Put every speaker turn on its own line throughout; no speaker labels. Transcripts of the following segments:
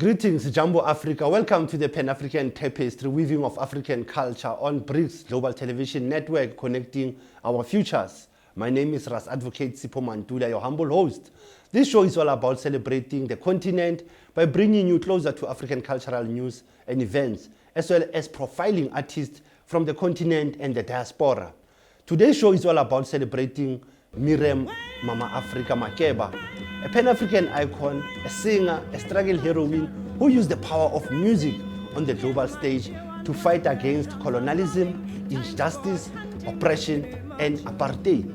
Greetings, Jumbo Africa. Welcome to the Pan African Tapestry, weaving of African culture on BRICS Global Television Network, connecting our futures. My name is Ras Advocate Sipho Mantula, your humble host. This show is all about celebrating the continent by bringing you closer to African cultural news and events, as well as profiling artists from the continent and the diaspora. Today's show is all about celebrating Miriam Mama Africa Makeba, a Pan-African icon, a singer, a struggle heroine who used the power of music on the global stage to fight against colonialism, injustice, oppression, and apartheid.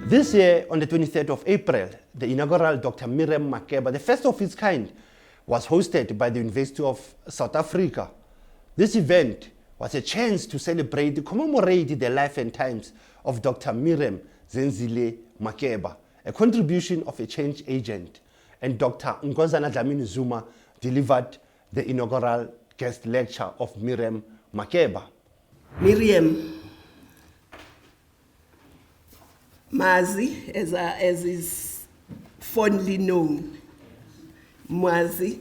This year, on the 23rd of April, the inaugural Dr. Miriam Makeba, the first of its kind, was hosted by the University of South Africa. This event was a chance to celebrate, commemorate the life and times of Dr. Miriam Zenzile Makeba, a contribution of a change agent, and Dr. Nkosazana Dlamini Zuma delivered the inaugural guest lecture of Miriam Makeba.
Miriam Mazi, as is fondly known, Mwazi's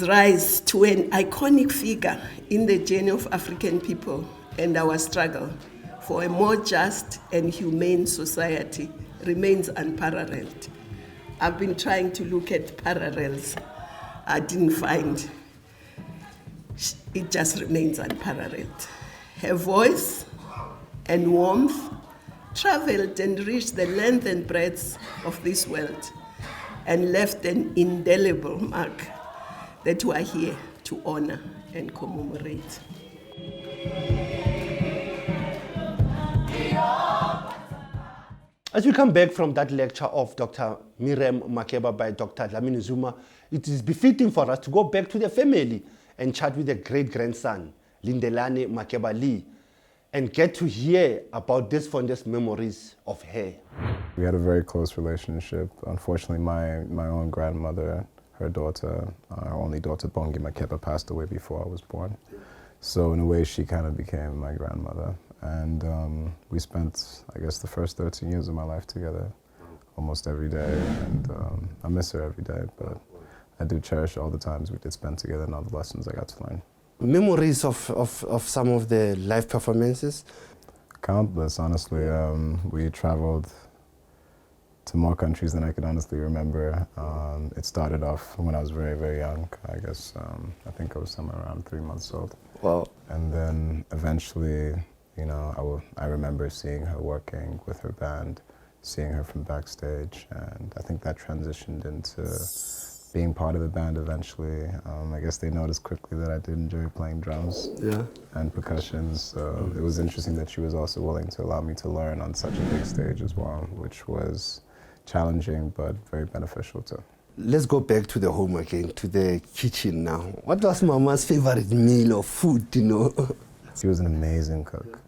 rise to an iconic figure in the journey of African people and our struggle for a more just and humane society remains unparalleled. I've been trying to look at parallels. I didn't find. It just remains unparalleled. Her voice and warmth traveled and reached the length and breadth of this world and left an indelible mark that we are here to honor and commemorate.
As we come back from that lecture of Dr. Miriam Makeba by Dr. Dlamini Zuma, it is befitting for us to go back to the family and chat with the great-grandson, Lindelani Makeba Lee, and get to hear about these fondest memories of her.
We had a very close relationship. Unfortunately, my own grandmother, her daughter, our only daughter, Bongi Makeba, passed away before I was born. So in a way, she kind of became my grandmother. And we spent, I guess, the first 13 years of my life together, almost every day. And I miss her every day, but I do cherish all the times we did spend together and all the lessons I got to learn.
Memories of some of the live performances?
Countless, honestly. We traveled to more countries than I could honestly remember. It started off when I was very, very young. I guess, I think I was somewhere around 3 months old.
Wow.
And then eventually, you know, I remember seeing her working with her band, seeing her from backstage, and I think that transitioned into being part of the band eventually. I guess they noticed quickly that I did enjoy playing drums and percussion, so it was interesting that she was also willing to allow me to learn on such a big stage as well, which was challenging but very beneficial too.
Let's go back to the home again, to the kitchen now. What was Mama's favorite meal or food, you know?
She was an amazing cook,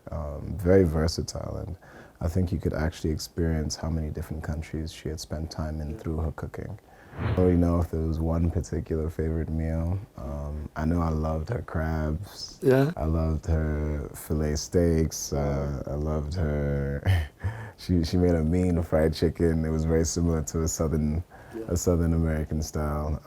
very versatile, and I think you could actually experience how many different countries she had spent time in through her cooking. I don't really know if there was one particular favorite meal. I know I loved her crabs.
Yeah.
I loved her filet steaks. I loved her. She made a mean fried chicken. It was very similar to a Southern American style,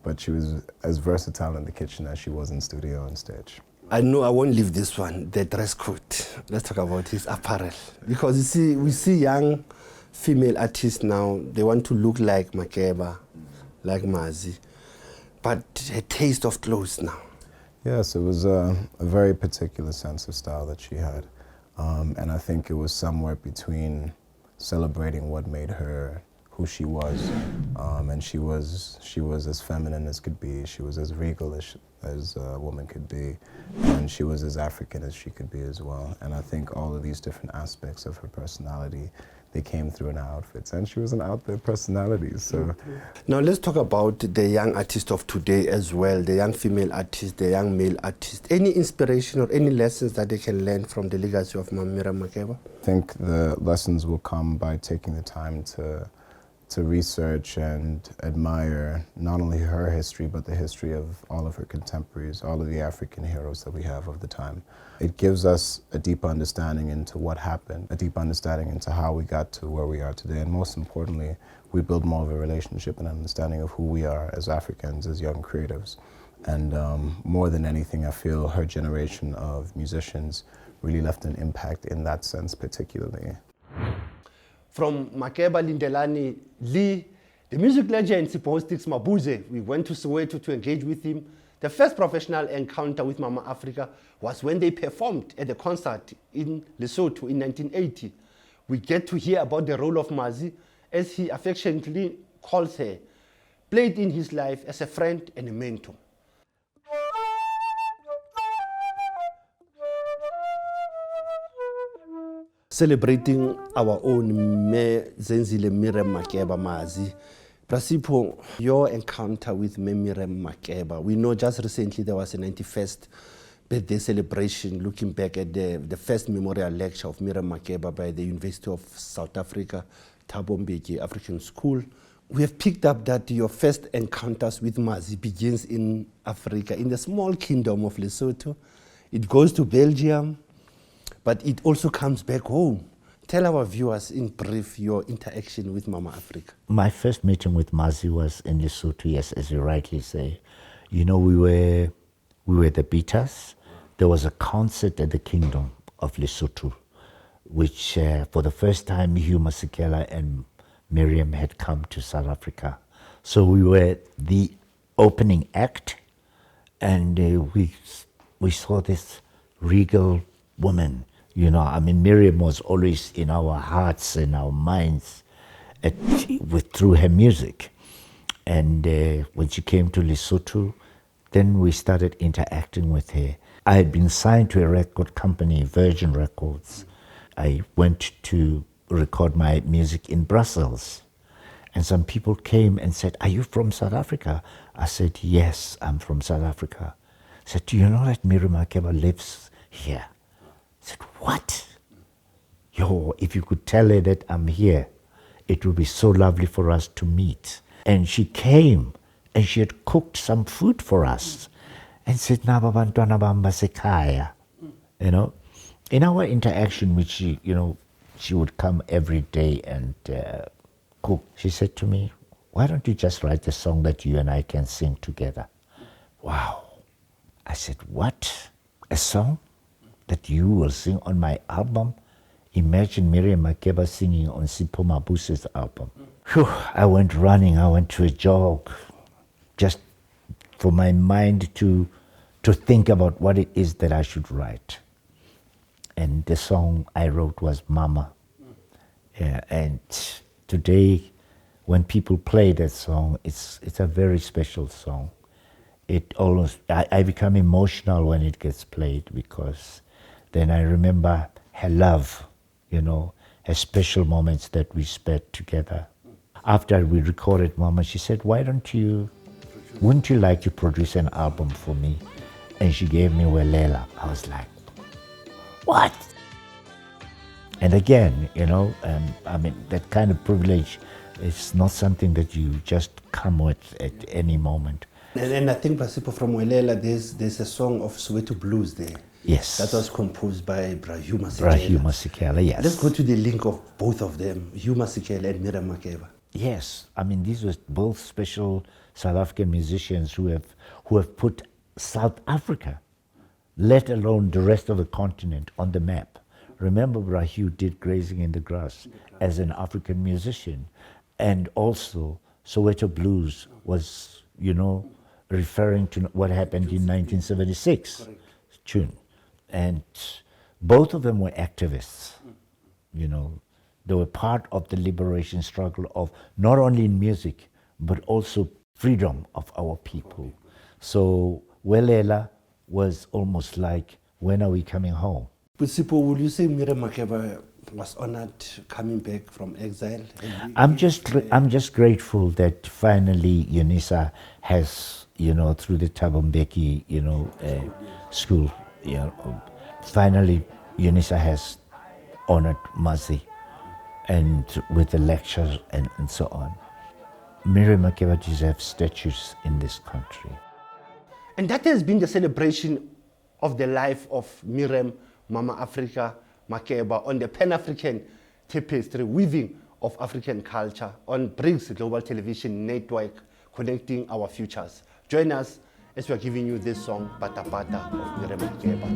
but she was as versatile in the kitchen as she was in studio and stage.
I know I won't leave this one, the dress code. Let's talk about his apparel. Because you see, we see young female artists now, they want to look like Makeba, like Mazi, but her taste of clothes now.
Yes, it was a very particular sense of style that she had. And I think it was somewhere between celebrating what made her who she was, and she was as feminine as could be. She was as regal as a woman could be, and she was as African as she could be as well. And I think all of these different aspects of her personality, they came through in her outfits, and she was an out there personality. So
now let's talk about the young artists of today as well, the young female artists, the young male artists. Any inspiration or any lessons that they can learn from the legacy of Miriam Makeba?
I think the lessons will come by taking the time to to research and admire not only her history, but the history of all of her contemporaries, all of the African heroes that we have of the time. It gives us a deep understanding into what happened, a deep understanding into how we got to where we are today, and most importantly, we build more of a relationship and understanding of who we are as Africans, as young creatives. And more than anything, I feel her generation of musicians really left an impact in that sense particularly.
From Makeba Lindelani Lee, the music legend Sipho Sticks Mabuze, we went to Soweto to engage with him. The first professional encounter with Mama Africa was when they performed at the concert in Lesotho in 1980. We get to hear about the role of Mazi, as he affectionately calls her, played in his life as a friend and a mentor. Celebrating our own Zenzile Miriam Makeba Mazi. Prasipo, your encounter with Miriam Makeba. We know just recently there was a 91st birthday celebration looking back at the first memorial lecture of Miriam Makeba by the University of South Africa, Thabo Mbeki African School. We have picked up that your first encounters with Mazi begins in Africa, in the small kingdom of Lesotho. It goes to Belgium, but it also comes back home. Tell our viewers in brief your interaction with Mama Africa.
My first meeting with Mazi was in Lesotho, yes, as you rightly say. You know, we were the beaters. There was a concert at the Kingdom of Lesotho, which for the first time Hugh Masekela and Miriam had come to South Africa. So we were the opening act, and we saw this regal woman. You know, I mean, Miriam was always in our hearts and our minds through her music. And when she came to Lesotho, then we started interacting with her. I had been signed to a record company, Virgin Records. I went to record my music in Brussels. And some people came and said, "Are you from South Africa?" I said, "Yes, I'm from South Africa." I said, "Do you know that Miriam Makeba lives here?" I said, "What? Yo, if you could tell her that I'm here, it would be so lovely for us to meet." And she came, and she had cooked some food for us, and said, "Naba bantwana bam basekhaya." You know, in our interaction with she, you know, she would come every day and cook. She said to me, "Why don't you just write a song that you and I can sing together?" Wow. I said, "What? A song that you will sing on my album?" Imagine Miriam Makeba singing on Sipho Mabuse's album. Whew, I went running, I went to a jog, just for my mind to think about what it is that I should write. And the song I wrote was Mama. Yeah, and today, when people play that song, it's a very special song. It almost, I become emotional when it gets played, because then I remember her love, you know, her special moments that we spent together. After we recorded Mama, she said, wouldn't you like to produce an album for me? And she gave me Welela. I was like, what? And again, you know, I mean, that kind of privilege is not something that you just come with at any moment.
And I think, Prasipo, from Welela, there's a song of Soweto Blues there.
Yes.
That was composed by Hugh Masekela.
Hugh Masekela, yes.
Let's go to the link of both of them, Hugh Masekela and Miriam Makeba.
Yes, I mean, these were both special South African musicians who have put South Africa, let alone the rest of the continent, on the map. Remember, Hugh did Grazing in the Grass as an African musician, and also Soweto Blues was, you know, referring to what happened in 1976 tune. And both of them were activists, you know. They were part of the liberation struggle of not only in music, but also freedom of our people. So Welela was almost like, when are we coming home?
Prasipo, would you say Miriam Makeba was honored coming back from exile?
I'm just grateful that finally UNISA has, you know, through the Thabo Mbeki, you know, school, you know, finally UNISA has honored Mazi and with the lectures and so on. Miriam Makeba deserves statues in this country.
And that has been the celebration of the life of Miriam Mama Africa Makeba on the Pan African Tapestry, weaving of African culture on BRICS Global Television Network, connecting our futures. Join us as we are giving you this song, Pata Pata of Miriam Makeba.